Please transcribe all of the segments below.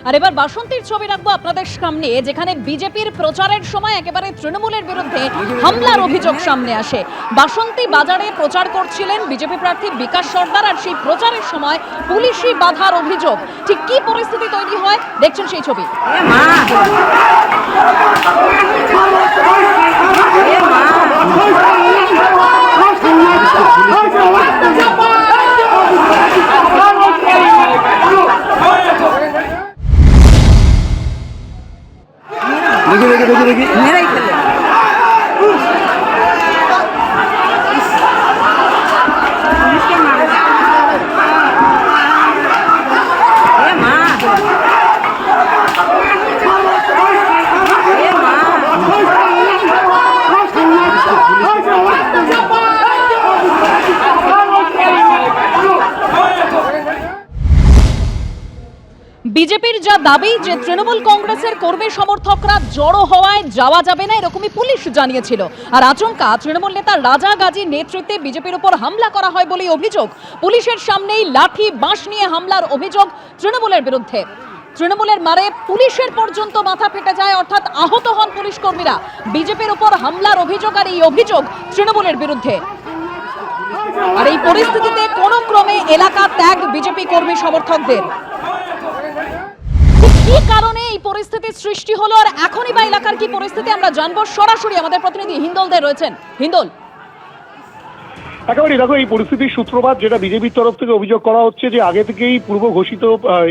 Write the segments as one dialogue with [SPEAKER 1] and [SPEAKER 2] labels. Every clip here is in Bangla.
[SPEAKER 1] আর এবার বাসন্তীর ছবি রাখবো আপনাদের সামনে, যেখানে বিজেপির প্রচারের সময় একেবারে তৃণমূলের বিরুদ্ধে হামলার অভিযোগ সামনে আসে। বাসন্তী বাজারে প্রচার করছিলেন বিজেপি প্রার্থী বিকাশ সর্দার, আর সেই প্রচারের সময় পুলিশি বাধার অভিযোগ। ঠিক কি পরিস্থিতি তৈরি হয় দেখছেন সেই ছবি।
[SPEAKER 2] দেখি মেরাই ফেলে
[SPEAKER 1] বিজেপির যা দাবি যে তৃণমূল কংগ্রেসের কর্মী সমর্থকরা জড়ো হওয়ায় যাওয়া যাবে না, এরকমই পুলিশ জানিয়েছিল। আর আচমকা তৃণমূল নেতা রাজা গাজীর নেতৃত্বে বিজেপির উপর হামলা করা হয় বলে অভিযোগ। পুলিশের সামনেই লাঠি বাঁশ নিয়ে হামলার অভিযোগ তৃণমূলের বিরুদ্ধে। তৃণমূলের মারে পুলিশের পর্যন্ত মাথা ফেটে যায়, অর্থাৎ আহত হন পুলিশ কর্মীরা। বিজেপির উপর হামলার অভিযোগ, আর এই অভিযোগ তৃণমূলের বিরুদ্ধে। আর এই পরিস্থিতিতে কোনো ক্রমে এলাকা ত্যাগ বিজেপি কর্মী সমর্থকদের। কি কারণে এই পরিস্থিতির সৃষ্টি হলো আর এখনই বা এলাকার কি পরিস্থিতি আমরা জানবো। সরাসরি আমাদের প্রতিনিধি হিন্দল দে রয়েছেন। হিন্দল,
[SPEAKER 3] একেবারে দেখো, এই পরিস্থিতির সূত্রপাত যেটা বিজেপির তরফ থেকে অভিযোগ করা হচ্ছে যে আগে থেকেই পূর্ব ঘোষিত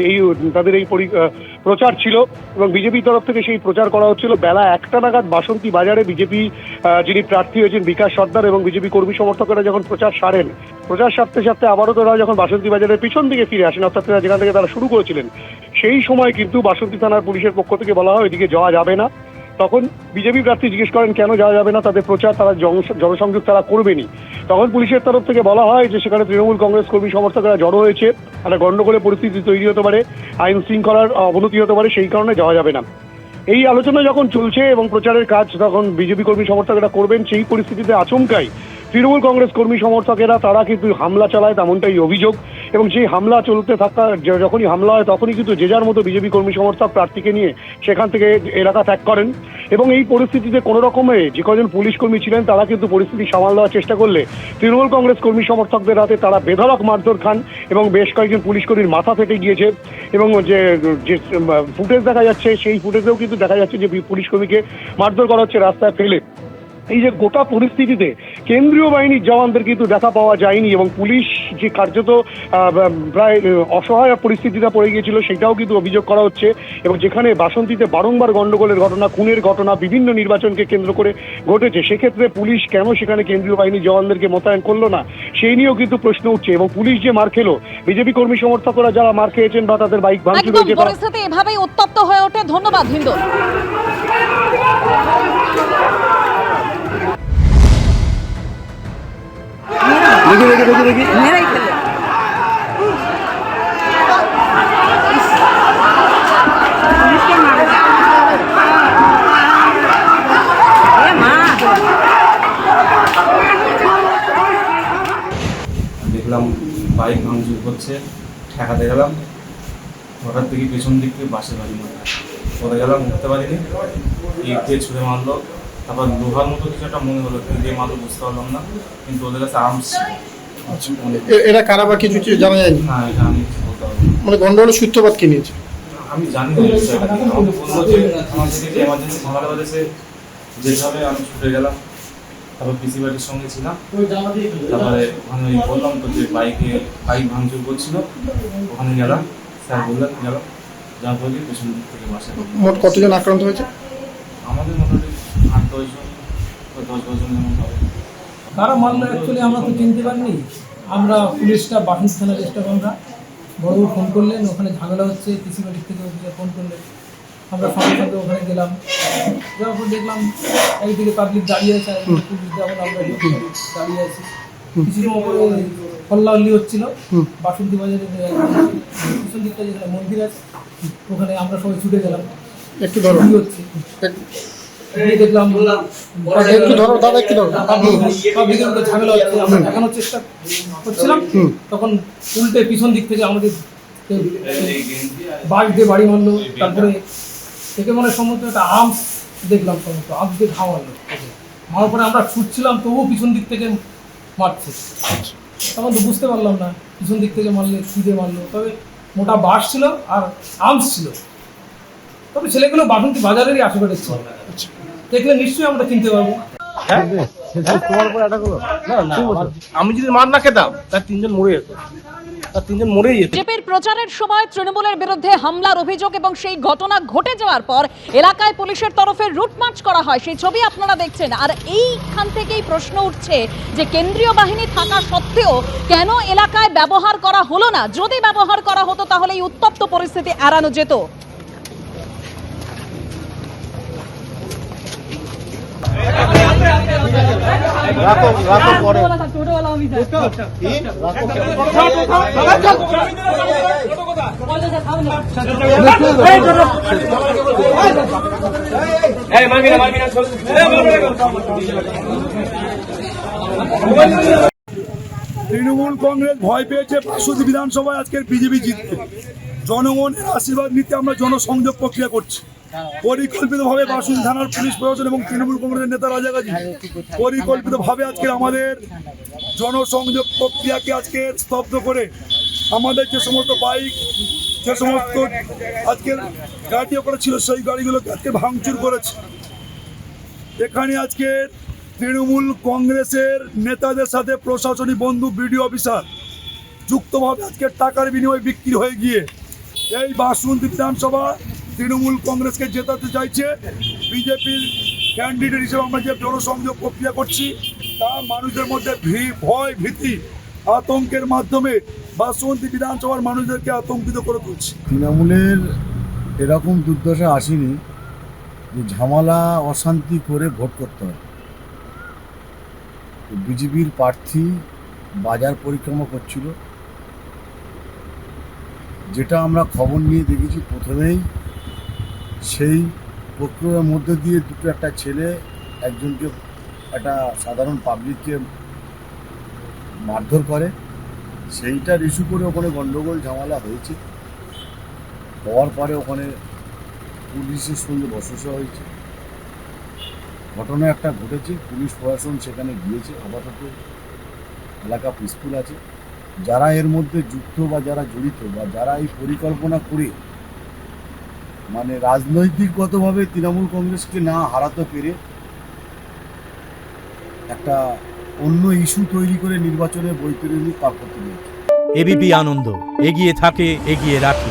[SPEAKER 3] এই তাদের এই প্রচার ছিল এবং বিজেপির তরফ থেকে সেই প্রচার করা হচ্ছিল। বেলা 1টা নাগাদ বাসন্তী বাজারে বিজেপি যিনি প্রার্থী হয়েছেন বিকাশ সর্দার এবং বিজেপি কর্মী সমর্থকেরা যখন প্রচার সারেন, প্রচার সারতে সারতে আবারও তারা যখন বাসন্তী বাজারের পিছন দিকে ফিরে আসেন, অর্থাৎ যেখান থেকে তারা শুরু করেছিলেন, সেই সময় কিন্তু বাসন্তী থানার পুলিশের পক্ষ থেকে বলা হয় ওইদিকে যাওয়া যাবে না। তখন বিজেপি প্রার্থী জিজ্ঞেস করেন কেন যাওয়া যাবে না, তাদের প্রচার তারা জনসংযোগ তারা করবেনি। তখন পুলিশের তরফ থেকে বলা হয় যে সেখানে তৃণমূল কংগ্রেস কর্মী সমর্থকরা জড়ো হয়েছে, একটা গণ্ডগোলের পরিস্থিতি তৈরি হতে পারে, আইন শৃঙ্খলার অবনতি হতে পারে, সেই কারণে যাওয়া যাবে না। এই আলোচনা যখন চলছে এবং প্রচারের কাজ তখন বিজেপি কর্মী সমর্থকেরা করবেন, সেই পরিস্থিতিতে আচমকাই তৃণমূল কংগ্রেস কর্মী সমর্থকেরা তারা কিন্তু হামলা চালায়, তেমনটাই অভিযোগ। এবং সেই হামলা চলতে থাকা যখনই হামলা হয় তখনই কিন্তু যে যার মতো বিজেপি কর্মী সমর্থক প্রার্থীকে নিয়ে সেখান থেকে এলাকা ত্যাগ করেন। এবং এই পরিস্থিতিতে কোনো রকমে যে কজন পুলিশ কর্মী ছিলেন তারা কিন্তু পরিস্থিতি সামাল দেওয়ার চেষ্টা করলে তৃণমূল কংগ্রেস কর্মী সমর্থকদের হাতে তারা বেধড়ক মারধর খান এবং বেশ কয়েকজন পুলিশ কর্মীর মাথা ফেটে গিয়েছে। এবং যে ফুটেজ দেখা যাচ্ছে সেই ফুটেজেও কিন্তু দেখা যাচ্ছে যে পুলিশ কর্মীকে মারধর করা হচ্ছে রাস্তায় ফেলে। এই যে গোটা পরিস্থিতিতে কেন্দ্রীয় বাহিনীর জওয়ানদের কিন্তু দেখা পাওয়া যায়নি এবং পুলিশ যে কার্যত প্রায় অসহায় পরিস্থিতিতে পড়ে গিয়েছিল সেটাও কিন্তু অভিযোগ করা হচ্ছে। এবং যেখানে বাসন্তীতে বারংবার গণ্ডগোলের ঘটনা, খুনের ঘটনা বিভিন্ন নির্বাচনকে কেন্দ্র করে ঘটেছে, সেক্ষেত্রে পুলিশ কেন সেখানে কেন্দ্রীয় বাহিনীর জওয়ানদেরকে মোতায়েন করলো না সেই নিয়েও কিন্তু প্রশ্ন উঠছে। এবং পুলিশ যে মার খেলো, বিজেপি কর্মী সমর্থকরা যারা মার খেয়েছেন বা তাদের বাইক ভাঙচুর হয়েছে,
[SPEAKER 1] পরিস্থিতি এভাবেই উত্তপ্ত হয়ে ওঠে। ধন্যবাদ হিন্দল।
[SPEAKER 2] দেখি মেরাই ফেলে
[SPEAKER 4] দেখলাম বাইক ভাঙচুর করছে, ঠেকাতে গেলাম, হঠাৎ থেকে পেছন দিক থেকে বাসের বাড়ি মারল, পরে গেলাম উঠতে পারিনি, ইট দিয়ে ছুঁড়ে মারলো, তারপর লোহার মতো কিছু একটা মনে হলো, কি দিয়ে মারলো বুঝতে পারলাম না, কিন্তু ওদের কাছে আর্মস ছিল।
[SPEAKER 5] এরা কারা বা কিছু জানা যায়নি?
[SPEAKER 4] না, এটা আমি কিছু বলতে পারবো না।
[SPEAKER 5] মানে গন্ডগোলের সূত্রপাত কি নিয়েছে
[SPEAKER 4] আমি জানি না বিষয়টা কি। আমাকে বললো যে আমার থেকে যে এমার্জেন্সি ঝামেলা করেছে যেতে হবে, আমি ছুটে গেলাম। তারপর পিসি বাড়ির সঙ্গে ছিলাম, তারপরে ওখানে বললাম তো যে বাইক ভাঙচুর করছিল, ওখানে গেলাম, স্যার বললেন গেলাম, যার ফলে পেছন দিক থেকে বাসে।
[SPEAKER 5] মোট কতজন আক্রান্ত হয়েছে?
[SPEAKER 4] আমাদের মোটামুটি 8-10 জন বা 10-12 জনের মতো হবে।
[SPEAKER 6] কারা মারলো অ্যাকচুয়ালি আমরা তো চিনতে পারিনি। আমরা পুলিশটা বাসন্তী থানার স্টাফ, আমরা বড়বাবু ফোন করলেন, ওখানে ঝামেলা হচ্ছে, পিসি বাড়ির থেকে ফোন করলেন, আমরা সঙ্গে সঙ্গে ওখানে গেলাম। যাওয়ার পর দেখলাম একদিকে পাবলিক দাঁড়িয়ে আছে, পুলিশ যেমন আমরা দাঁড়িয়ে আছি। কিছু সময় পরে হল্লাহল্লি হচ্ছিল বাসন্তী বাজারের পিছন দিকটা যেখানে মন্দির আছে ওখানে আমরা সবাই ছুটে গেলাম।
[SPEAKER 5] একটু ধরো
[SPEAKER 6] হচ্ছে দেখলাম
[SPEAKER 5] একটু ধরো দাদা, একটু ধরো।
[SPEAKER 6] ঝামেলা হচ্ছে, আমরা দেখানোর চেষ্টা করছিলাম, তখন উল্টে পিছন দিক থেকে আমাদের বাস দিয়ে বাড়ি মারলো, তারপরে থেকে মানে সম্ভবত একটা আর্মস দেখলাম, সম্ভবত আর্মস দিয়ে ঘা মারলো। মারার পরে আমরা ছুটছিলাম, তবুও পিছন দিক থেকে মারছে। তখন তো বুঝতে পারলাম না পিছন দিক থেকে মারলে কী দিয়ে মারলো, তবে মোটা বাস ছিল আর আর্মস ছিল। তবে ছেলেগুলো বাসন্তী বাজারেরই আশেপাশে ছিল, দেখলে নিশ্চয়ই আমরা চিনতে পারবো।
[SPEAKER 7] আমি যদি মার না খেতাম তার তিনজন মরে যেত, তার তিনজন মরেই যেত।
[SPEAKER 1] বিজেপির প্রচারের সময় তৃণমূলের বিরুদ্ধে হামলার অভিযোগ এবং সেই ঘটনা ঘটে যাওয়ার পর এলাকায় পুলিশের তরফে রুট মার্চ করা হয়, সেই ছবি আপনারা দেখছেন। আর এইখান থেকেই প্রশ্ন উঠছে যে কেন্দ্রীয় বাহিনী থাকা সত্ত্বেও কেন এলাকায় ব্যবহার করা হলো না? যদি ব্যবহার করা হতো তাহলে এই উত্তপ্ত পরিস্থিতি এড়ানো যেত।
[SPEAKER 8] তৃণমূল কংগ্রেস ভয় পেয়েছে বাসন্তী বিধানসভায় আজকের বিজেপি জিতবে। জনগণের আশীর্বাদ নিতে আমরা জনসংযোগ প্রক্রিয়া করছি। পরিকল্পিতভাবে বাসন্তী থানার পুলিশ প্রশাসন এবং তৃণমূল কংগ্রেসের নেতা রাজাগাজী পরিকল্পিতভাবে আজকের আমাদের জনসংযোগ প্রক্রিয়াকে আজকে স্তব্ধ করে আমাদের যে সমস্ত বাইক, যে সমস্ত আজকের গাড়ি ওখানে ছিল সেই গাড়িগুলোকে আজকে ভাঙচুর করেছে। এখানে আজকে তৃণমূল কংগ্রেসের নেতাদের সাথে প্রশাসনিক বন্ধু বিডিও অফিসার যুক্তভাবে আজকে টাকার বিনিময়ে বিক্রি হয়ে গিয়ে এই বাসন্তী বিধানসভা তৃণমূল কংগ্রেসকে জেতাতে চাইছে। বিজেপির ক্যান্ডিডেট হিসেবে আমরা যে জনসংযোগ প্রক্রিয়া করছি তা মানুষদের মধ্যে ভয়, ভীতি, আতঙ্কের মাধ্যমে বাসন্তী বিধানসভার মানুষদেরকে আতঙ্কিত করে তুলছে।
[SPEAKER 9] তৃণমূলের এরকম দুর্দশা আসেনি যে ঝামেলা অশান্তি করে ভোট করতে হয়। বিজেপির প্রার্থী বাজার পরিক্রমা করছিল, যেটা আমরা খবর নিয়ে দেখেছি। প্রথমেই সেই প্রক্রিয়ার মধ্যে দিয়ে দুটো একটা ছেলে একজনকে, একটা সাধারণ পাবলিককে মারধর করে, সেইটার ইস্যু করে ওখানে গণ্ডগোল ঝামেলা হয়েছে। হওয়ার পরে ওখানে পুলিশের সঙ্গে বচসা হয়েছে, ঘটনা একটা ঘটেছে। পুলিশ প্রশাসন সেখানে গিয়েছে, আপাতত এলাকা পিসফুল আছে। যারা এর মধ্যে যুক্ত বা যারা জড়িত বা যারা এই পরিকল্পনা করে মানে রাজনৈতিকগতভাবে তৃণমূল কংগ্রেসকে না হারাতে পেরে একটা অন্য ইস্যু তৈরি করে নির্বাচনের বৈতরণী পার করতে দিয়েছে।
[SPEAKER 10] এবিপি আনন্দ এগিয়ে থাকে, এগিয়ে রাখে।